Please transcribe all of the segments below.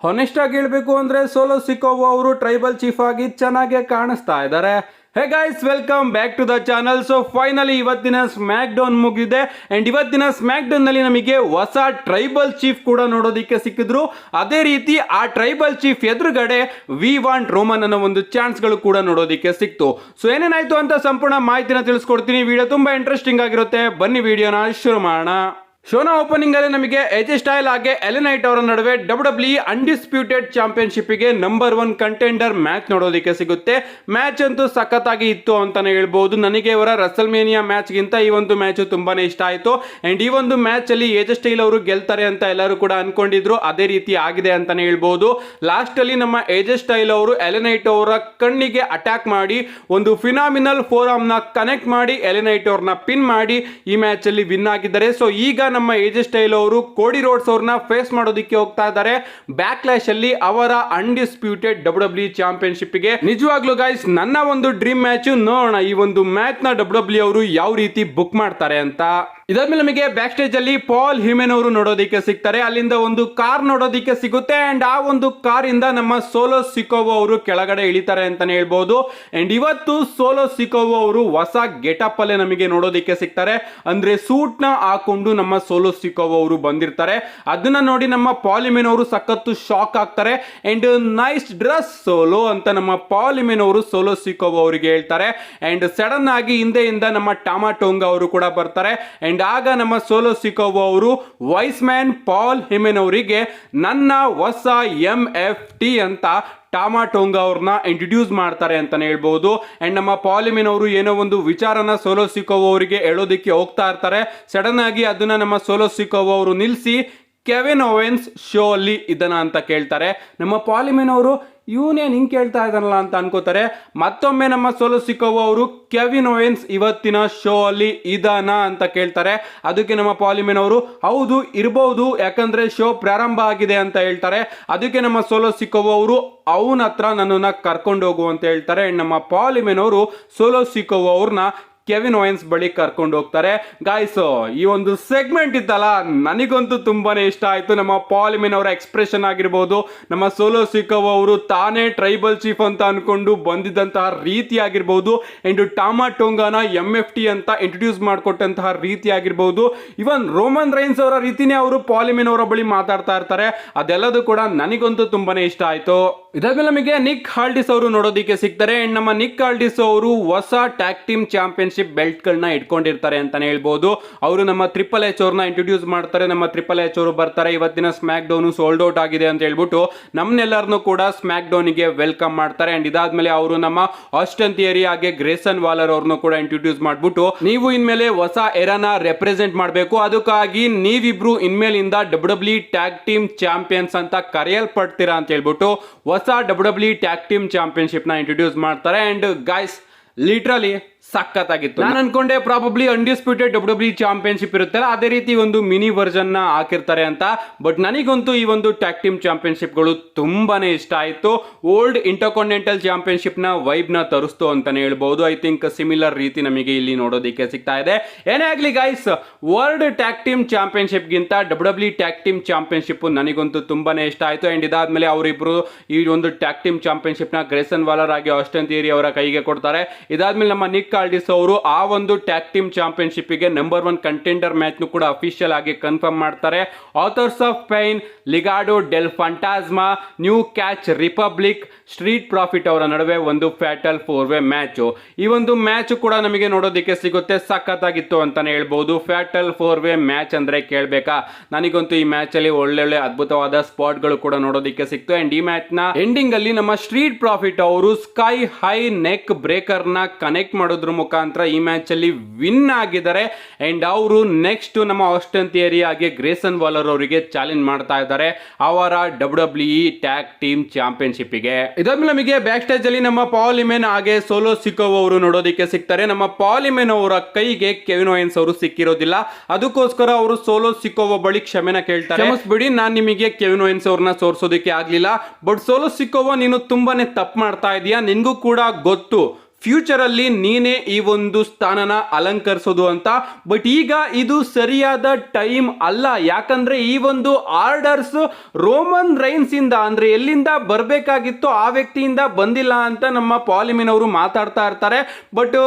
Honest ಆಗಿ ಹೇಳ್ಬೇಕು ಅಂದ್ರೆ ಸೋಲೋ ಸಿಕೋವಾ ಅವರು ಟ್ರೈಬಲ್ ಚೀಫ್ ಆಗಿ ಚೆನ್ನಾಗಿ ಕಾಣಿಸ್ತಾ ಇದ್ದಾರೆ. Hey guys, welcome back to the channel. So finally ಇವತ್ತಿನ ಸ್ಮ್ಯಾಕ್ ಡೌನ್ ಮುಗಿದಿದೆ ಅಂಡ್ ಇವತ್ತಿನ ಸ್ಮ್ಯಾಕ್ ಡೌನ್ ನಲ್ಲಿ ನಮಗೆ ಹೊಸ ಟ್ರೈಬಲ್ ಚೀಫ್ ಕೂಡ ನೋಡೋದಿಕ್ಕೆ ಸಿಕ್ಕಿದ್ರು. ಅದೇ ರೀತಿ ಆ ಟ್ರೈಬಲ್ ಚೀಫ್ ಎದುರುಗಡೆ ವಿ ವಾಂಟ್ ರೋಮನ್ ಅನ್ನೋ ಒಂದು ಚಾನ್ಸ್ ಗಳು ಕೂಡ ನೋಡೋದಿಕ್ಕೆ ಸಿಕ್ತು. ಸೊ ಏನೇನಾಯ್ತು ಅಂತ ಸಂಪೂರ್ಣ ಮಾಹಿತಿನ ತಿಳಿಸ್ಕೊಡ್ತೀನಿ. ವಿಡಿಯೋ ತುಂಬಾ ಇಂಟ್ರೆಸ್ಟಿಂಗ್ ಆಗಿರುತ್ತೆ. ಬನ್ನಿ ವಿಡಿಯೋನ ಶುರು ಮಾಡೋಣ. ಶೋನ ಓಪನಿಂಗ್ ಅಲ್ಲಿ ನಮಗೆ ಎಜೆ ಸ್ಟೈಲ್ ಹಾಗೆ ಎಲೆನ್ ನೈಟ್ ಅವರ ನಡುವೆ WWE ಅನ್ಡಿಸ್ಪ್ಯೂಟೆಡ್ ಚಾಂಪಿಯನ್ಶಿಪ್ ಗೆ ನಂಬರ್ 1 ಕಂಟೆಂಡರ್ ಮ್ಯಾಚ್ ನೋಡೋದಕ್ಕೆ ಸಿಗುತ್ತೆ. ಮ್ಯಾಚ್ ಅಂತೂ ಸಖತ್ತಾಗಿ ಇತ್ತು ಅಂತಾನೆ ಹೇಳ್ಬಹುದು. ನನಗೆ ಇವರ ರಸಲ್ಮೇನಿಯಾ ಮ್ಯಾಚ್ ಗಿಂತ ಈ ಒಂದು ಮ್ಯಾಚ್ ತುಂಬಾನೇ ಇಷ್ಟ ಆಯ್ತು. ಅಂಡ್ ಈ ಒಂದು ಮ್ಯಾಚ್ ಅಲ್ಲಿ ಎಜೆ ಸ್ಟೈಲ್ ಅವರು ಗೆಲ್ತಾರೆ ಅಂತ ಎಲ್ಲರೂ ಕೂಡ ಅನ್ಕೊಂಡಿದ್ರು. ಅದೇ ರೀತಿ ಆಗಿದೆ ಅಂತಾನೆ ಹೇಳ್ಬಹುದು. ಲಾಸ್ಟ್ ಅಲ್ಲಿ ನಮ್ಮ ಎಜೆ ಸ್ಟೈಲ್ ಅವರು ಎಲೆನ್ ನೈಟ್ ಅವರ ಕಣ್ಣಿಗೆ ಅಟ್ಯಾಕ್ ಮಾಡಿ ಒಂದು ಫಿನಾಮಿನಲ್ ಫೋರಮ್ ನ ಕನೆಕ್ಟ್ ಮಾಡಿ ಎಲೆನ್ ನೈಟ್ ಅವ್ರನ್ನ ಪಿನ್ ಮಾಡಿ ಈ ಮ್ಯಾಚ್ ಅಲ್ಲಿ ವಿನ್ ಆಗಿದ್ದಾರೆ. ಸೊ ಈಗ ನಮ್ಮ ಎಜೆ ಸ್ಟೈಲ್ ಅವರು ಕೋಡಿ ರೋಡ್ಸ್ ಅವ್ರನ್ನ ಫೇಸ್ ಮಾಡೋದಕ್ಕೆ ಹೋಗ್ತಾ ಇದ್ದಾರೆ ಬ್ಯಾಕ್ ಕ್ಲಾಶ್ ಅಲ್ಲಿ ಅವರ ಅನ್ಡಿಸ್ಪ್ಯೂಟೆಡ್ WWE ಚಾಂಪಿಯನ್ಶಿಪ್ ಗೆ. ನಿಜವಾಗ್ಲೂ ಗೈಸ್, ನನ್ನ ಒಂದು ಡ್ರೀಮ್ ಮ್ಯಾಚ್ ನೋಡೋಣ ಈ ಒಂದು ಮ್ಯಾಚ್ ನ WWE ಅವರು ಯಾವ ರೀತಿ ಬುಕ್ ಮಾಡ್ತಾರೆ ಅಂತ. ಇದಾದ್ಮೇಲೆ ನಮಗೆ ಬ್ಯಾಕ್ ಸ್ಟೇಜ್ ಅಲ್ಲಿ ಪಾಲ್ ಹ್ಯೂಮನ್ ಅವರು ನೋಡೋದಿಕ್ಕೆ ಸಿಗ್ತಾರೆ. ಅಲ್ಲಿಂದ ಒಂದು ಕಾರ್ ನೋಡೋದಿಕ್ಕೆ ಸಿಗುತ್ತೆ ಅಂಡ್ ಆ ಒಂದು ಕಾರ್ ಇಂದ ನಮ್ಮ ಸೋಲೋ ಸಿಕೋವಾ ಅವರು ಕೆಳಗಡೆ ಇಳಿತಾರೆ ಅಂತಾನೆ ಹೇಳ್ಬಹುದು. ಅಂಡ್ ಇವತ್ತು ಸೋಲೋ ಸಿಕೋವಾ ಅವರು ಹೊಸ ಗೆಟಪ್ ಅಲ್ಲೇ ನಮಗೆ ನೋಡೋದಿಕ್ಕೆ ಸಿಗ್ತಾರೆ. ಅಂದ್ರೆ ಸೂಟ್ ನ ಹಾಕೊಂಡು ನಮ್ಮ ಸೋಲೋ ಸಿಕೋವಾ ಅವರು ಬಂದಿರ್ತಾರೆ. ಅದನ್ನ ನೋಡಿ ನಮ್ಮ ಪಾಲ್ ಹ್ಯೂಮನ್ ಅವರು ಸಖತ್ತು ಶಾಕ್ ಆಗ್ತಾರೆ. ಅಂಡ್ ನೈಸ್ ಡ್ರೆಸ್ ಸೋಲೋ ಅಂತ ನಮ್ಮ ಪಾಲ್ ಹ್ಯೂಮನ್ ಅವರು ಸೋಲೋ ಸಿಕೋವಾ ಅವರಿಗೆ ಹೇಳ್ತಾರೆ. ಅಂಡ್ ಸಡನ್ ಆಗಿ ಹಿಂದೆಯಿಂದ ನಮ್ಮ ಟಾಮಾ ಟೋಂಗಾ ಅವರು ಕೂಡ ಬರ್ತಾರೆ. ಅಂಡ್ ಆಗ ನಮ್ಮ ಸೋಲೋ ಸಿಕೋವಾ ಅವರು ವೈಸ್ ಮ್ಯಾನ್ ಪಾಲ್ ಹ್ಯೂಮನ್ ಅವರಿಗೆ ನನ್ನ ಹೊಸ MFT ಅಂತ ಟಾಮಾ ಟೋಂಗಾ ಅವ್ರನ್ನ ಇಂಟ್ರೊಡ್ಯೂಸ್ ಮಾಡ್ತಾರೆ ಅಂತಾನೆ ಹೇಳ್ಬಹುದು. ಅಂಡ್ ನಮ್ಮ ಪಾಲ್ ಹ್ಯೂಮನ್ ಅವರು ಏನೋ ಒಂದು ವಿಚಾರನ ಸೋಲೋ ಸಿಕೋವಾ ಅವರಿಗೆ ಹೇಳೋದಿಕ್ಕೆ ಹೋಗ್ತಾ ಇರ್ತಾರೆ. ಸಡನ್ ಆಗಿ ಅದನ್ನ ನಮ್ಮ ಸೋಲೋ ಸಿಕೋವಾ ಅವರು ನಿಲ್ಲಿಸಿ ಕೆವಿನ್ ಓವೆನ್ಸ್ ಶೋ ಅಲ್ಲಿ ಇದನ್ನ ಅಂತ ಕೇಳ್ತಾರೆ. ನಮ್ಮ ಪಾಲ್ ಹ್ಯೂಮನ್ ಅವರು ಇವನೇನು ಹಿಂಗೆ ಕೇಳ್ತಾ ಇದ್ದಾನಲ್ಲ ಅಂತ ಅನ್ಕೋತಾರೆ. ಮತ್ತೊಮ್ಮೆ ನಮ್ಮ ಸೋಲೋ ಸಿಕೋವಾ ಅವರು ಕೆವಿನ್ ಓವೆನ್ಸ್ ಇವತ್ತಿನ ಶೋ ಅಲ್ಲಿ ಇದಾನ ಅಂತ ಕೇಳ್ತಾರೆ. ಅದಕ್ಕೆ ನಮ್ಮ ಪಾಲ್ ಹ್ಯೂಮನ್ ಅವರು ಹೌದು ಇರಬಹುದು, ಯಾಕಂದ್ರೆ ಶೋ ಪ್ರಾರಂಭ ಆಗಿದೆ ಅಂತ ಹೇಳ್ತಾರೆ. ಅದಕ್ಕೆ ನಮ್ಮ ಸೋಲೋ ಸಿಕೋವಾ ಅವರು ಅವನ ಹತ್ರ ನನ್ನನ್ನ ಕರ್ಕೊಂಡು ಹೋಗು ಅಂತ ಹೇಳ್ತಾರೆ. ನಮ್ಮ ಪಾಲ್ ಹ್ಯೂಮನ್ ಅವರು ಸೋಲೋ ಸಿಕೋವಾ ಅವ್ರನ್ನ ಕೆವಿನ್ ಓವೆನ್ಸ್ ಬಳಿ ಕರ್ಕೊಂಡು ಹೋಗ್ತಾರೆ. ಗಾಯ್ಸ್, ಈ ಒಂದು ಸೆಗ್ಮೆಂಟ್ ಇತ್ತಲ್ಲ ನನಗಂತೂ ತುಂಬಾನೇ ಇಷ್ಟ ಆಯ್ತು. ನಮ್ಮ ಪಾಲ್ ಹ್ಯೂಮನ್ ಅವರ ಎಕ್ಸ್ಪ್ರೆಷನ್ ಆಗಿರ್ಬೋದು, ನಮ್ಮ ಸೋಲೋ ಸಿಕೋವಾ ಅವರು ತಾನೇ ಟ್ರೈಬಲ್ ಚೀಫ್ ಅಂತ ಅನ್ಕೊಂಡು ಬಂದಿದ್ದಂತಹ ರೀತಿ ಆಗಿರ್ಬೋದು, ಅಂಡ್ ಟಾಮಾ ಟೋಂಗಾನ MFT ಅಂತ ಇಂಟ್ರೊಡ್ಯೂಸ್ ಮಾಡಿಕೊಟ್ಟಂತಹ ರೀತಿ ಆಗಿರ್ಬೋದು, ಇವನ್ ರೋಮನ್ ರೈನ್ಸ್ ಅವರ ರೀತಿನೇ ಅವರು ಪಾಲ್ ಹ್ಯೂಮನ್ ಅವರ ಬಳಿ ಮಾತಾಡ್ತಾ ಇರ್ತಾರೆ. ಅದೆಲ್ಲದೂ ಕೂಡ ನನಗಂತೂ ತುಂಬಾನೇ ಇಷ್ಟ ಆಯ್ತು. ಇದಾದ್ಮೇಲೆ ನಮಗೆ ನಿಕ್ ಹಾಲ್ಡಿಸ್ ಅವರು ನೋಡೋದಿಕ್ಕೆ ಸಿಗ್ತಾರೆ. ಅಂಡ್ ನಮ್ಮ ನಿಕ್ ಹಾಲ್ಡಿಸ್ ಅವರು ಹೊಸ ಟ್ಯಾಗ್ ಟೀಮ್ ಚಾಂಪಿಯನ್ಶಿಪ್ ಬೆಲ್ಟ್ ಗಳನ್ನ ಇಟ್ಕೊಂಡಿರ್ತಾರೆ ಅಂತಾನೆ ಹೇಳ್ಬಹುದು. ಅವರು ನಮ್ಮ ಟ್ರಿಪಲ್ ಎಚ್ ಅವ್ರನ್ನ ಇಂಟ್ರೊಡ್ಯೂಸ್ ಮಾಡ್ತಾರೆ. ನಮ್ಮ ಟ್ರಿಪಲ್ ಎಚ್ ಅವರು ಬರ್ತಾರೆ. ಇವತ್ತಿನ ಸ್ಮ್ಯಾಕ್ ಡೌನ್ ಸೋಲ್ಡ್ ಔಟ್ ಆಗಿದೆ ಅಂತ ಹೇಳ್ಬಿಟ್ಟು ನಮ್ನೆಲ್ಲರನ್ನು ಕೂಡ ಸ್ಮ್ಯಾಕ್ ಡೌನ್ ಗೆ ವೆಲ್ಕಮ್ ಮಾಡ್ತಾರೆ. ಅಂಡ್ ಇದಾದ್ಮೇಲೆ ಅವರು ನಮ್ಮ ಆಸ್ಟನ್ ಥಿಯರಿ ಹಾಗೆ ಗ್ರೇಸನ್ ವಾಲರ್ ಅವ್ರನ್ನು ಕೂಡ ಇಂಟ್ರೊಡ್ಯೂಸ್ ಮಾಡ್ಬಿಟ್ಟು ನೀವು ಇನ್ಮೇಲೆ ಹೊಸ ಎರಾನ ರೆಪ್ರೆಸೆಂಟ್ ಮಾಡಬೇಕು, ಅದಕ್ಕಾಗಿ ನೀವಿಬ್ರು ಇನ್ಮೇಲಿಂದ WWE ಟ್ಯಾಗ್ ಟೀಮ್ ಚಾಂಪಿಯನ್ಸ್ ಅಂತ ಕರೆಯಲ್ಪಡ್ತೀರಾ ಅಂತ ಹೇಳ್ಬಿಟ್ಟು ಹೊಸ WWE ಟ್ಯಾಗ್ ಟೀಮ್ ಚಾಂಪಿಯನ್ಶಿಪ್ ನ ಇಂಟ್ರೊಡ್ಯೂಸ್ ಮಾಡ್ತಾರೆ. ಅಂಡ್ ಗೈಸ್, ಲಿಟ್ರಲಿ ಸಖತ್ತಾಗಿತ್ತು. ನಾನು ಅನ್ಕೊಂಡೆ ಪ್ರಾಬಬ್ಲಿ ಅನ್ಡಿಸ್ಪ್ಯೂಟೆಡ್ WWE ಚಾಂಪಿಯನ್ಶಿಪ್ ಇರುತ್ತಲ್ಲ ಅದೇ ರೀತಿ ಒಂದು ಮಿನಿ ವರ್ಜನ್ ನ ಹಾಕಿರ್ತಾರೆ ಅಂತ. ಬಟ್ ನನಗಂತೂ ಈ ಒಂದು ಟ್ಯಾಗ್ ಟೀಮ್ ಚಾಂಪಿಯನ್ಶಿಪ್ ಗಳು ತುಂಬಾನೇ ಇಷ್ಟ ಆಯ್ತು. ಓಲ್ಡ್ ಇಂಟರ್ಕಾಂಟಿನೆಂಟಲ್ ಚಾಂಪಿಯನ್ಶಿಪ್ ನ ವೈಬ್ ನ ತರಿಸ್ತು ಅಂತಾನೆ ಹೇಳ್ಬಹುದು. ಐ ಥಿಂಕ್ ಸಿಮಿಲರ್ ರೀತಿ ನಮಗೆ ಇಲ್ಲಿ ನೋಡೋದಕ್ಕೆ ಸಿಗ್ತಾ ಇದೆ. ಏನೇ ಆಗ್ಲಿ guys, world tag team championship ಗಿಂತ WWE ಟ್ಯಾಗ್ ಟೀಮ್ ಚಾಂಪಿಯನ್ಶಿಪ್ ನನಗಂತೂ ತುಂಬಾನೇ ಇಷ್ಟ ಆಯ್ತು. ಅಂಡ್ ಇದಾದ್ಮೇಲೆ ಅವರಿಬ್ರು ಈ ಒಂದು ಟ್ಯಾಗ್ ಟೀಮ್ ಚಾಂಪಿಯನ್ಶಿಪ್ ನ ಗ್ರೇಸನ್ ವಾಲರ್ ಆಗಿ ಆಸ್ಟನ್ ಥಿಯರಿ ಅವರ ಕೈಗೆ ಕೊಡ್ತಾರೆ. ಇದಾದ್ಮೇಲೆ ನಮ್ಮ ನಿಕ್ ಹಾಲ್ಡಿಸ್ ಅವರು ಆ ಒಂದು ಟ್ಯಾಗ್ ಟೀಮ್ ಚಾಂಪಿಯನ್ಶಿಪ್ ಗೆ ನಂಬರ್ 1 ಕಂಟೆಂಡರ್ ಮ್ಯಾಚ್ ನು ಕೂಡ ಅಫಿಷಿಯಲ್ ಆಗಿ ಕನ್ಫರ್ಮ್ ಮಾಡ್ತಾರೆ. Authors of Pain, Legado del Fantasma, New Catch Republic, Street Profits ಅವರ ನಡುವೆ ಒಂದು ಫ್ಯಾಟಲ್ 4-ವೇ ಮ್ಯಾಚ್. ಈ ಒಂದು ಮ್ಯಾಚ್ ಕೂಡ ನಮಗೆ ನೋಡೋದಕ್ಕೆ ಸಿಗುತ್ತೆ. ಸಖತ್ತಾಗಿತ್ತು ಅಂತಾನೆ ಹೇಳ್ಬಹುದು. ಫ್ಯಾಟಲ್ 4-ವೇ ಮ್ಯಾಚ್ ಅಂದ್ರೆ ಕೇಳ್ಬೇಕಾ? ನನಗಂತೂ ಈ ಮ್ಯಾಚ್ ಅಲ್ಲಿ ಒಳ್ಳೊಳ್ಳೆ ಅದ್ಭುತವಾದ ಸ್ಪಾಟ್ ಗಳು ಕೂಡ ನೋಡೋದಕ್ಕೆ ಸಿಕ್ತು. ಅಂಡ್ ಈ ಮ್ಯಾಚ್ ನ ಎಂಡಿಂಗ್ ಅಲ್ಲಿ ನಮ್ಮ ಸ್ಟ್ರೀಟ್ ಪ್ರಾಫಿಟ್ ಅವರು ಸ್ಕೈ ಹೈ ನೆಕ್ ಬ್ರೇಕರ್ ನ ಕನೆಕ್ಟ್ ಮಾಡೋದ್ರ ಮುಖಾಂತರ ಈ ಮ್ಯಾಚ್ ಅಲ್ಲಿ ವಿನ್ ಆಗಿದ್ದಾರೆ. ಅಂಡ್ ಅವರು ನೆಕ್ಸ್ಟ್ ನಮ್ಮ ಆಸ್ಟನ್ ಥಿಯರಿ ಹಾಗೆ ಗ್ರೇಸನ್ ವಾಲರ್ ಅವರಿಗೆ ಚಾಲೆಂಜ್ ಮಾಡ್ತಾ ಇದ್ದಾರೆ ಅವರ WWE ಟ್ಯಾಗ್ ಟೀಮ್ ಚಾಂಪಿಯನ್ಶಿಪ್ ಗೆ. ಇದಾದ್ಮೇಲೆ ನಮಗೆ ಬ್ಯಾಕ್ ಸ್ಟೇಜ್ ಅಲ್ಲಿ ನಮ್ಮ ಪಾಲ್ ಹ್ಯೂಮನ್ ಹಾಗೆ ಸೋಲೋ ಸಿಕೋವಾ ಅವರು ನೋಡೋದಕ್ಕೆ ಸಿಗ್ತಾರೆ. ನಮ್ಮ ಪಾಲ್ ಹ್ಯೂಮನ್ ಅವರ ಕೈಗೆ ಕೆವಿನ್ ಓವೆನ್ಸ್ ಅವರು ಸಿಕ್ಕಿರೋದಿಲ್ಲ. ಅದಕ್ಕೋಸ್ಕರ ಅವರು ಸೋಲೋ ಸಿಕೋವಾ ಬಳಿ ಕ್ಷಮೆನ ಕೇಳ್ತಾರೆ. ಕ್ಷಮಿಸ್ಬಿಡಿ, ನಾನು ನಿಮಗೆ ಕೆವಿನ್ ಓವೆನ್ಸ್ ಅವ್ರನ್ನ ಸೋರಿಸೋದಕ್ಕೆ ಆಗ್ಲಿಲ್ಲ. ಬಟ್ ಸೋಲೋ ಸಿಕೋವಾ, ನೀನು ತುಂಬಾನೇ ತಪ್ಪು ಮಾಡ್ತಾ ಇದೀಯಾ. ನಿನ್ಗೂ ಕೂಡ ಗೊತ್ತು ಫ್ಯೂಚರ್ ಅಲ್ಲಿ ನೀನೇ ಈ ಒಂದು ಸ್ಥಾನನ ಅಲಂಕರಿಸೋದು ಅಂತ. ಬಟ್ ಈಗ ಇದು ಸರಿಯಾದ ಟೈಮ್ ಅಲ್ಲ, ಯಾಕಂದ್ರೆ ಈ ಒಂದು ಆರ್ಡರ್ಸ್ ರೋಮನ್ ರೈನ್ಸ್ ಇಂದ ಅಂದ್ರೆ ಎಲ್ಲಿಂದ ಬರಬೇಕಾಗಿತ್ತು ಆ ವ್ಯಕ್ತಿಯಿಂದ ಬಂದಿಲ್ಲ ಅಂತ ನಮ್ಮ ಪಾಲಿಮಿನ್ ಅವರು ಮಾತಾಡ್ತಾ ಇರ್ತಾರೆ. ಬಟ್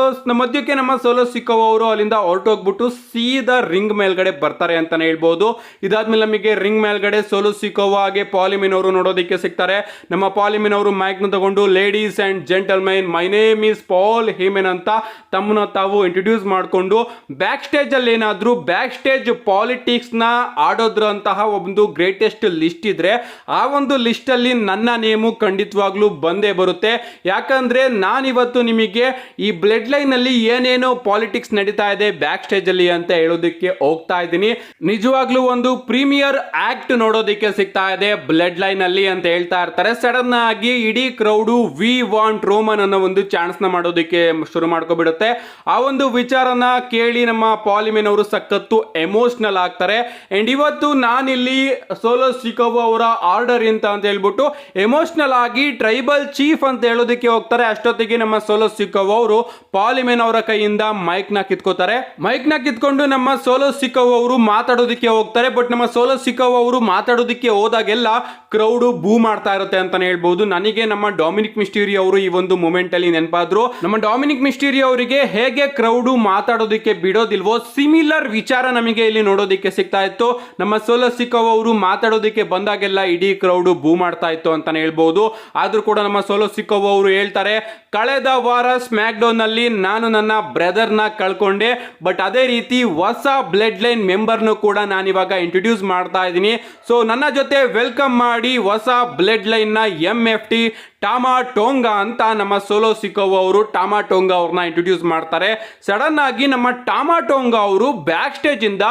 ಮಧ್ಯಕ್ಕೆ ನಮ್ಮ ಸೋಲೋ ಸಿಕೋವಾ ಅವರು ಅಲ್ಲಿಂದ ಹೊರಟೋಗ್ಬಿಟ್ಟು ಸೀದಾ ರಿಂಗ್ ಮೇಲ್ಗಡೆ ಬರ್ತಾರೆ ಅಂತಾನೆ ಹೇಳ್ಬೋದು. ಇದಾದ್ಮೇಲೆ ನಮಗೆ ರಿಂಗ್ ಮೇಲ್ಗಡೆ ಸೋಲೋ ಸಿಕೋವಾ ಹಾಗೆ ಪಾಲಿಮಿನ್ ಅವರು ನೋಡೋದಕ್ಕೆ ಸಿಗ್ತಾರೆ. ನಮ್ಮ ಪಾಲಿಮಿನ್ ಅವರು ಮೈಕ್ ನ ತಗೊಂಡು ladies and gentlemen, my name is Paul Heyman ಅಂತ ತಮ್ಮನ್ನ ತಾವು ಇಂಟ್ರೊಡ್ಯೂಸ್ ಮಾಡಿಕೊಂಡು ಬ್ಯಾಕ್ ಸ್ಟೇಜ್ ಅಲ್ಲಿ ಏನಾದ್ರು ಬ್ಯಾಕ್ ಸ್ಟೇಜ್ ಪಾಲಿಟಿಕ್ಸ್ ನ ಆಡೋದ್ರಂತಹ ಒಂದು ಗ್ರೇಟೆಸ್ಟ್ ಲಿಸ್ಟ್ ಇದ್ರೆ ಆ ಒಂದು ಲಿಸ್ಟ್ ಅಲ್ಲಿ ನನ್ನ ನೇಮು ಖಂಡಿತವಾಗ್ಲೂ ಬಂದೇ ಬರುತ್ತೆ. ಯಾಕಂದ್ರೆ ನಾನಿವತ್ತು ನಿಮಗೆ ಈ ಬ್ಲಡ್ ಲೈನ್ ಅಲ್ಲಿ ಏನೇನು ಪಾಲಿಟಿಕ್ಸ್ ನಡೀತಾ ಇದೆ ಬ್ಯಾಕ್ ಸ್ಟೇಜ್ ಅಲ್ಲಿ ಅಂತ ಹೇಳೋದಕ್ಕೆ ಹೋಗ್ತಾ ಇದ್ದೀನಿ. ನಿಜವಾಗ್ಲೂ ಒಂದು ಪ್ರೀಮಿಯರ್ ಆಕ್ಟ್ ನೋಡೋದಕ್ಕೆ ಸಿಗ್ತಾ ಇದೆ ಬ್ಲಡ್ ಲೈನ್ ಅಲ್ಲಿ ಅಂತ ಹೇಳ್ತಾ ಇರ್ತಾರೆ. ಸಡನ್ ಆಗಿ ಇಡೀ ಕ್ರೌಡು ವಿ ವಾಂಟ್ ರೋಮನ್ ಅನ್ನೋ ಒಂದು ಚಾನ್ಸ್ ನ ಮಾಡೋದಕ್ಕೆ ಶುರು ಮಾಡ್ಕೊಬಿಡುತ್ತೆ. ಆ ಒಂದು ವಿಚಾರನ ಕೇಳಿ ನಮ್ಮ ಪಾಲಿಮಿನ್ ಅವರು ಸಖತ್ತು ಎಮೋಷನಲ್ ಆಗ್ತಾರೆ. ಅಂಡ್ ಇವತ್ತು ನಾನಿಲ್ಲಿ ಸೋಲೋ ಸಿಕೋವಾ ಅವರ ಆರ್ಡರ್ ಅಂತ ಹೇಳ್ಬಿಟ್ಟು ಎಮೋಷನಲ್ ಆಗಿ ಟ್ರೈಬಲ್ ಚೀಫ್ ಅಂತ ಹೇಳೋದಕ್ಕೆ ಹೋಗ್ತಾರೆ. ಅಷ್ಟೊತ್ತಿಗೆ ನಮ್ಮ ಸೋಲೋ ಸಿಕೋವಾ ಅವರು ಪಾಲಿಮಿನ್ ಅವರ ಕೈಯಿಂದ ಮೈಕ್ ನ ಕಿತ್ಕೋತಾರೆ. ಮೈಕ್ ನ ಕಿತ್ಕೊಂಡು ನಮ್ಮ ಸೋಲೋ ಸಿಕೋವಾ ಅವರು ಮಾತಾಡೋದಕ್ಕೆ ಹೋಗ್ತಾರೆ. ಬಟ್ ನಮ್ಮ ಸೋಲೋ ಸಿಕೋವಾ ಅವರು ಮಾತಾಡೋದಕ್ಕೆ ಹೋದಾಗೆಲ್ಲ ಕ್ರೌಡ್ ಬೂ ಮಾಡ್ತಾ ಇರುತ್ತೆ ಅಂತಾನೆ ಹೇಳ್ಬಹುದು. ನನಗೆ ನಮ್ಮ ಡೊಮಿನಿಕ್ ಮಿಸ್ಟೀರಿಯೋ ಅವರು ಈ ಒಂದು ಮೂಮೆಂಟ್ ಅಲ್ಲಿ ನೆನಪಾದ್ರು. ನಮ್ಮ ಡೊಮಿನಿಕ್ ಮಿಸ್ಟೀರಿಯೋ ಅವರಿಗೆ ಹೇಗೆ ಕ್ರೌಡ್ ಮಾತಾಡೋದಕ್ಕೆ ಬಿಡೋದಿಲ್ವೋ ಸಿಮಿಲರ್ ವಿಚಾರ ನಮಗೆ ಇಲ್ಲಿ ನೋಡೋದಕ್ಕೆ ಸಿಗ್ತಾ ಇತ್ತು. ನಮ್ಮ ಸೋಲೋ ಸಿಕೋವಾ ಅವರು ಮಾತಾಡೋದಕ್ಕೆ ಬಂದಾಗೆಲ್ಲ ಇಡೀ ಕ್ರೌಡ್ ಬೂ ಮಾಡ್ತಾ ಇತ್ತು ಅಂತಾನೆ ಹೇಳ್ಬಹುದು. ಆದ್ರೂ ಕೂಡ ನಮ್ಮ ಸೋಲೋ ಸಿಕೋವಾ ಅವರು ಹೇಳ್ತಾರೆ, ಕಳೆದ ವಾರ ಸ್ಮ್ಯಾಕ್ ಡೌನ್ ನಲ್ಲಿ ನಾನು ನನ್ನ ಬ್ರದರ್ ನ ಕಳ್ಕೊಂಡೆ, ಬಟ್ ಅದೇ ರೀತಿ ಹೊಸ ಬ್ಲಡ್ ಲೈನ್ ಮೆಂಬರ್ ನು ಕೂಡ ನಾನು ಇವಾಗ ಇಂಟ್ರೊಡ್ಯೂಸ್ ಮಾಡ್ತಾ ಇದ್ದೀನಿ. ಸೊ ನನ್ನ ಜೊತೆ ವೆಲ್ಕಮ್ ಮಾಡಿ ಹೊಸ ಬ್ಲಡ್ ಲೈನ್ ನ MFT ಟಾಮಾ ಟೋಂಗಾ ಅಂತ ನಮ್ಮ ಸೋಲೋ ಸಿಕೋವಾ ಅವರು ಟಾಮಾ ಟೋಂಗಾ ಅವ್ರನ್ನ ಇಂಟ್ರೊಡ್ಯೂಸ್ ಮಾಡ್ತಾರೆ. ಸಡನ್ ಆಗಿ ನಮ್ಮ ಟಾಮಾ ಟೋಂಗಾ ಅವರು ಬ್ಯಾಕ್ ಸ್ಟೇಜ್ ಇಂದ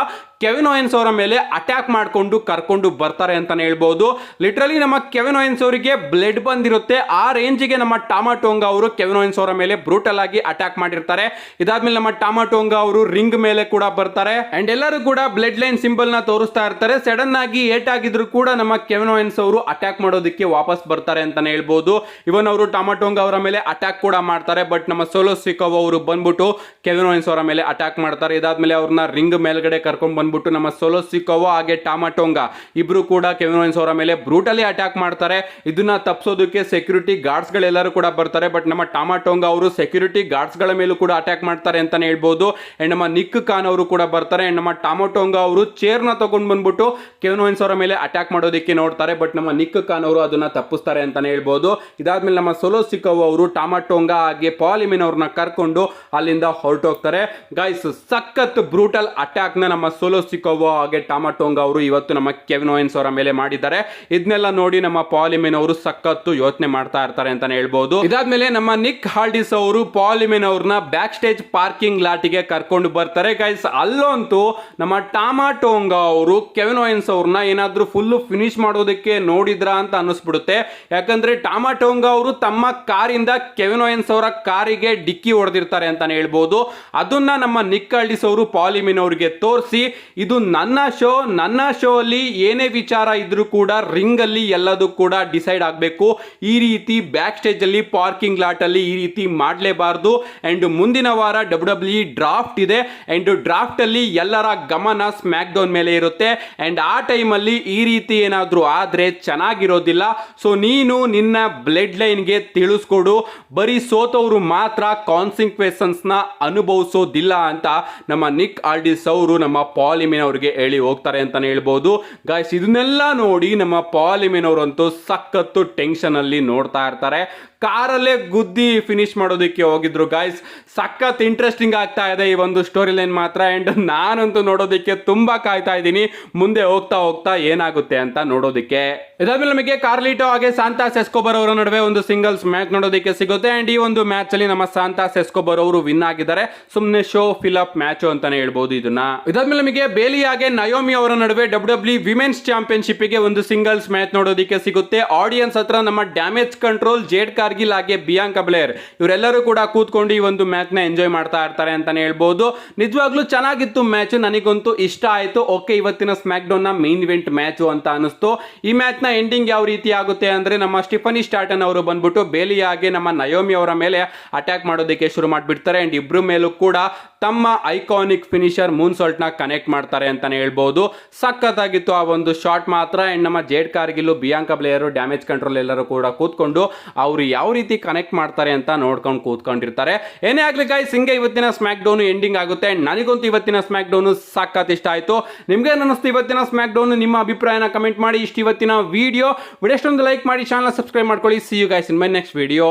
ಕೆವಿನ್ ಓಯನ್ಸ್ ಅವರ ಮೇಲೆ ಅಟ್ಯಾಕ್ ಮಾಡಿಕೊಂಡು ಕರ್ಕೊಂಡು ಬರ್ತಾರೆ ಅಂತಾನೆ ಹೇಳ್ಬೋದು. ಲಿಟ್ರಲಿ ನಮ್ಮ ಕೆವಿನ್ ಓಯನ್ಸ್ ಅವರಿಗೆ ಬ್ಲಡ್ ಬಂದಿರುತ್ತೆ, ಆ ರೇಂಜಿಗೆ ನಮ್ಮ ಟಾಮಾ ಟೋಂಗಾ ಅವರು ಕೆವಿನ್ ಓಯನ್ಸ್ ಅವರ ಮೇಲೆ ಬ್ರೂಟಲ್ ಆಗಿ ಅಟ್ಯಾಕ್ ಮಾಡಿರ್ತಾರೆ. ಇದಾದ್ಮೇಲೆ ನಮ್ಮ ಟಾಮಾ ಟೋಂಗಾ ಅವರು ರಿಂಗ್ ಮೇಲೆ ಕೂಡ ಬರ್ತಾರೆ ಅಂಡ್ ಎಲ್ಲರೂ ಕೂಡ ಬ್ಲಡ್ ಲೈನ್ ಸಿಂಬಲ್ ನ ತೋರಿಸ್ತಾ ಇರ್ತಾರೆ. ಸಡನ್ ಆಗಿ ಏಟ್ ಆಗಿದ್ರು ಕೂಡ ನಮ್ಮ ಕೆವಿನ್ ಓಯನ್ಸ್ ಅವರು ಅಟ್ಯಾಕ್ ಮಾಡೋದಕ್ಕೆ ವಾಪಸ್ ಬರ್ತಾರೆ ಅಂತಾನೆ ಹೇಳ್ಬೋದು. ಇವನ್ ಅವರು ಟಾಮಾ ಟೋಂಗಾ ಅವರ ಮೇಲೆ ಅಟ್ಯಾಕ್ ಕೂಡ ಮಾಡ್ತಾರೆ. ಬಟ್ ನಮ್ಮ ಸೋಲೋ ಸಿಕೋವಾ ಅವರು ಬಂದ್ಬಿಟ್ಟು ಕೆವಿನ್ ಓಯನ್ಸ್ ಅವರ ಮೇಲೆ ಅಟ್ಯಾಕ್ ಮಾಡ್ತಾರೆ. ಇದಾದ್ಮೇಲೆ ಅವ್ರನ್ನ ರಿಂಗ್ ಮೇಲ್ಗಡೆ ಕರ್ಕೊಂಡು ಬಂದ್ಬಿಟ್ಟು ನಮ್ಮ ಸೋಲೋ ಸಿಕೋವಾ ಹಾಗೆ ಟಾಮಾ ಟೋಂಗಾ ಇಬ್ರು ಕೂಡ ಕೆವಿನ್ ಓಯನ್ಸ್ ಅವರ ಮೇಲೆ ಬ್ರೂಟಲಿ ಅಟ್ಯಾಕ್ ಮಾಡ್ತಾರೆ. ಇದನ್ನ ತಪ್ಪಿಸೋದಕ್ಕೆ ಸೆಕ್ಯೂರಿಟಿ ಗಾರ್ಡ್ಸ್ ಗಳೆಲ್ಲರೂ ಕೂಡ ಬರ್ತಾರೆ. ಬಟ್ ನಮ್ಮ ಟಾಮಾ ಟೋಂಗಾ ಅವರು ಸೆಕ್ಯೂರಿಟಿ ಗಾರ್ಡ್ಸ್ ಗಳ ಮೇಲೂ ಕೂಡ ಅಟ್ಯಾಕ್ ಮಾಡ್ತಾರೆ ಅಂತಾನೆ ಹೇಳ್ಬೋದು. ಅಂಡ್ ನಮ್ಮ ನಿಕ್ ಖಾನ್ ಅವರು ಕೂಡ ಬರ್ತಾರೆ. ಅಂಡ್ ನಮ್ಮ ಟಾಮಾ ಟೋಂಗಾ ಅವರು ಚೇರ್ ನ ತಗೊಂಡು ಬಂದ್ಬಿಟ್ಟು ಕೆವಿನ್ ಓಯನ್ಸ್ ಅವರ ಮೇಲೆ ಅಟ್ಯಾಕ್ ಮಾಡೋದಕ್ಕೆ ನೋಡ್ತಾರೆ. ಬಟ್ ನಮ್ಮ ನಿಕ್ ಖಾನ್ ಅವರು ಅದನ್ನ ತಪ್ಪಿಸ್ತಾರೆ ಅಂತಾನೆ ಹೇಳ್ಬೋದು. ಇದಾದ್ಮೇಲೆ ನಮ್ಮ ಸೋಲೋ ಸಿಕೋವಾ ಅವರು ಟಾಮಾ ಟೋಂಗಾ ಹಾಗೆ ಪಾಲಿಮಿನ್ ಅವ್ರನ್ನ ಕರ್ಕೊಂಡು ಅಲ್ಲಿಂದ ಹೊರಟೋಗ್ತಾರೆ. ಗೈಸ್, ಸಖತ್ ಬ್ರೂಟಲ್ ಅಟ್ಯಾಕ್ ನ ನಮ್ಮ ಸೋಲೋ ಸಿಕೋವಾ ಹಾಗೆ ಟಾಮಾ ಟೋಂಗಾ ಅವರು ಇವತ್ತು ನಮ್ಮ ಕೆವಿನ್ ಓಯನ್ಸ್ ಅವರ ಮೇಲೆ ಮಾಡಿದ್ದಾರೆ. ಇದನ್ನೆಲ್ಲ ನೋಡಿ ನಮ್ಮ ಪಾಲಿಮಿನ್ ಅವರು ಸಖತ್ತು ಯೋಚನೆ ಮಾಡ್ತಾ ಇರ್ತಾರೆ ಅಂತಾನೆ ಹೇಳ್ಬೋದು. ಇದಾದ್ಮೇಲೆ ನಮ್ಮ ನಿಕ್ ಹಾಲ್ಡಿಸ್ ಅವರು ಪಾಲಿಮಿನ್ ಅವ್ರನ್ನ ಬ್ಯಾಕ್ ಸ್ಟೇಜ್ ಪಾರ್ಕಿಂಗ್ ಲಾಟಿಗೆ ಕರ್ಕೊಂಡು ಬರ್ತಾರೆ. ಗೈಸ್, ಅಲ್ಲಂತೂ ನಮ್ಮ ಟಾಮಾ ಟೋಂಗಾ ಅವರು ಕೆವಿನ್ ಓಯನ್ಸ್ ಅವ್ರನ್ನ ಏನಾದ್ರೂ ಫುಲ್ ಫಿನಿಶ್ ಮಾಡೋದಕ್ಕೆ ನೋಡಿದ್ರ ಅಂತ ಅನ್ನಿಸ್ಬಿಡುತ್ತೆ. ಯಾಕಂದ್ರೆ ಟಾಮಾ ಟೋಂಗಾ ಅವರು ತಮ್ಮ ಕಾರಿಂದ ಕೆವಿನ್ ಓಯನ್ಸ್ ಅವರ ಕಾರಿಗೆ ಡಿಕ್ಕಿ ಹೊಡೆದಿರ್ತಾರೆ ಅಂತಾನೆ ಹೇಳ್ಬೋದು. ಅದನ್ನ ನಮ್ಮ ನಿಕ್ ಹಾಲ್ಡಿಸ್ ಅವರು ಪಾಲಿಮಿನ್ ಅವರಿಗೆ ತೋರಿಸಿ, ಇದು ನನ್ನ ಶೋ ಅಲ್ಲಿ ಏನೇ ವಿಚಾರ ಇದ್ರೂ ಕೂಡ ರಿಂಗ್ ಅಲ್ಲಿ ಎಲ್ಲದೂ ಕೂಡ ಡಿಸೈಡ್ ಆಗಬೇಕು. ಈ ರೀತಿ ಬ್ಯಾಕ್ ಸ್ಟೇಜ್ ಅಲ್ಲಿ ಪಾರ್ಕಿಂಗ್ ಲಾಟ್ ಅಲ್ಲಿ ಈ ರೀತಿ ಮಾಡಲೇಬಾರದು. ಅಂಡ್ ಮುಂದಿನ ವಾರ WWE ಡ್ರಾಫ್ಟ್ ಇದೆ. ಅಂಡ್ ಡ್ರಾಫ್ಟ್ ಅಲ್ಲಿ ಎಲ್ಲರ ಗಮನ ಸ್ಮ್ಯಾಕ್ ಡೌನ್ ಮೇಲೆ ಇರುತ್ತೆ. ಅಂಡ್ ಆ ಟೈಮ್ ಅಲ್ಲಿ ಈ ರೀತಿ ಏನಾದ್ರೂ ಆದ್ರೆ ಚೆನ್ನಾಗಿರೋದಿಲ್ಲ. ಸೊ ನೀನು ನಿನ್ನ ಬ್ಲಡ್ ಲೈನ್ ಗೆ ತಿಳಿಸ್ಕೊಡು, ಬರೀ ಸೋತವರು ಮಾತ್ರ ಕಾನ್ಸಿಕ್ವೆನ್ಸಸ್ ನ ಅನುಭವಿಸೋದಿಲ್ಲ ಅಂತ ನಮ್ಮ ನಿಕ್ ಹಾಲ್ಡಿಸ್ ಅವರು ನಮ್ಮ ಪಾಲಿಮಿನ್ ಅವರಿಗೆ ಹೇಳಿ ಹೋಗ್ತಾರೆ ಅಂತಾನೆ ಹೇಳ್ಬೋದು. ಗಾಯ್ಸ್, ಇದನ್ನೆಲ್ಲ ನೋಡಿ ನಮ್ಮ ಪಾಲಿಮಿನ್ ಅವರಂತೂ ಸಖತ್ತು ಟೆನ್ಷನ್ ಅಲ್ಲಿ ನೋಡ್ತಾ ಇರ್ತಾರೆ. ಕಾರಲ್ಲೇ ಗುದ್ದಿ ಫಿನಿಶ್ ಮಾಡೋದಕ್ಕೆ ಹೋಗಿದ್ರು. ಗಾಯ್ಸ್, ಸಖತ್ ಇಂಟ್ರೆಸ್ಟಿಂಗ್ ಆಗ್ತಾ ಇದೆ ಈ ಒಂದು ಸ್ಟೋರಿ ಲೈನ್ ಮಾತ್ರ. ಅಂಡ್ ನಾನಂತೂ ನೋಡೋದಕ್ಕೆ ತುಂಬಾ ಕಾಯ್ತಾ ಇದ್ದೀನಿ ಮುಂದೆ ಹೋಗ್ತಾ ಹೋಗ್ತಾ ಏನಾಗುತ್ತೆ ಅಂತ ನೋಡೋದಕ್ಕೆ. ಇದಾದ್ಮೇಲೆ ನಮಗೆ ಕಾರ್ಲಿಟೋ ಹಾಗೆ ಸಾಂತಾಸ್ ಎಸ್ಕೋಬರ್ ಅವರ ನಡುವೆ ಒಂದು ಸಿಂಗಲ್ಸ್ ಮ್ಯಾಚ್ ನೋಡೋದಕ್ಕೆ ಸಿಗುತ್ತೆ. ಅಂಡ್ ಈ ಒಂದು ಮ್ಯಾಚ್ ಅಲ್ಲಿ ನಮ್ಮ ಸಾಂತಾಸ್ ಎಸ್ಕೋಬರ್ ಅವರು ವಿನ್ ಆಗಿದ್ದಾರೆ. ಸುಮ್ಮನೆ ಶೋ ಫಿಲ್ ಅಪ್ ಮ್ಯಾಚ್ ಅಂತಾನೆ ಹೇಳ್ಬೋದು ಇದನ್ನ. ಇದಾದ್ಮೇಲೆ ನಮಗೆ ಬೇಲಿ ಹಾಗೆ ನಯೋಮಿ ಅವರ ನಡುವೆ ಡಬ್ಲ್ಯೂ ವಿಮೆನ್ಸ್ ಚಾಂಪಿಯನ್ಶಿಪ್ಗೆ ಒಂದು ಸಿಂಗಲ್ಸ್ ಮ್ಯಾಚ್ ನೋಡೋದಕ್ಕೆ ಸಿಗುತ್ತೆ. ಆಡಿಯನ್ಸ್ ಹತ್ರ ನಮ್ಮ ಡ್ಯಾಮೇಜ್ ಕಂಟ್ರೋಲ್, ಜೇಡ್ ಕಾರ್ಗಿಲ್ ಹಾಗೆ ಬಿಯಾಂಕಾ ಬ್ಲೇರ್ ಇವರೆಲ್ಲರೂ ಕೂಡ ಕೂತ್ಕೊಂಡು ಈ ಒಂದು ಮ್ಯಾಚ್ ನ ಎಂಜಾಯ್ ಮಾಡ್ತಾ ಇರ್ತಾರೆ ಅಂತಾನೆ ಹೇಳ್ಬೋದು. ನಿಜವಾಗ್ಲೂ ಚೆನ್ನಾಗಿತ್ತು ಮ್ಯಾಚ್, ನನಗಂತೂ ಇಷ್ಟ ಆಯ್ತು. ಓಕೆ, ಇವತ್ತಿನ ಸ್ಮ್ಯಾಕ್ ಡೌನ್ ನ ಮೇನ್ ಇವೆಂಟ್ ಮ್ಯಾಚ್ ಅಂತ ಅನಿಸ್ತು. ಈ ಮ್ಯಾಚ್ ನ ಎಂಡಿಂಗ್ ಯಾವ ರೀತಿ ಆಗುತ್ತೆ ಅಂದ್ರೆ ನಮ್ಮ ಸ್ಟಿಫನಿ ಸ್ಟಾರ್ಟನ್ ಅವರು ಬಂದ್ಬಿಟ್ಟು ಬೇಲಿ ಹಾಗೆ ನಮ್ಮ ನಯೋಮಿ ಅವರ ಮೇಲೆ ಅಟ್ಯಾಕ್ ಮಾಡೋದಕ್ಕೆ ಶುರು ಮಾಡಿಬಿಡ್ತಾರೆ. ಅಂಡ್ ಇಬ್ರು ಮೇಲೂ ಕೂಡ ತಮ್ಮ ಐಕಾನಿಕ್ ಫಿನಿಶರ್ ಮೂನ್ ಸಾಲ್ಟ್ ನ ಕನೆಕ್ಟ್ ಮಾಡ್ತಾರೆ ಅಂತಾನೆ ಹೇಳ್ಬೋದು. ಸಖತ್ತಾಗಿತ್ತು ಆ ಒಂದು ಶಾಟ್ ಮಾತ್ರ. ಅಂಡ್ ನಮ್ಮ jade Kargil, Bianca Blair, damage control ಎಲ್ಲರೂ ಕೂಡ ಕೂತ್ಕೊಂಡು ಅವರು ಯಾವ ರೀತಿ ಕನೆಕ್ಟ್ ಮಾಡ್ತಾರೆ ಅಂತ ನೋಡ್ಕೊಂಡು ಕೂತ್ಕೊಂಡಿರ್ತಾರೆ. ಏನೇ ಆಗ್ಲಿ ಗೈಸ್, ಹಿಂಗೆ ಇವತ್ತಿನ ಸ್ಮ್ಯಾಕ್ ಡೌನ್ ಎಂಡಿಂಗ್ ಆಗುತ್ತೆ. ನನಗಂತೂ ಇವತ್ತಿನ ಸ್ಮ್ಯಾಕ್ ಡೌನ್ ಸಖತ್ ಇಷ್ಟ ಆಯ್ತು. ನಿಮ್ಗೆ ಅನ್ನಿಸ್ತು ಇವತ್ತಿನ ಸ್ಮ್ಯಾಕ್ ಡೌನ್? ನಿಮ್ಮ ಅಭಿಪ್ರಾಯನ ಕಮೆಂಟ್ ಮಾಡಿ. ಇವತ್ತಿನ ವಿಡಿಯೋ ಇಷ್ಟೊಂದು ಲೈಕ್ ಮಾಡಿ, ಚಾನಲ್ ಸಬ್ಸ್ಕ್ರೈಬ್ ಮಾಡ್ಕೊಳ್ಳಿ. See you guys in my next video.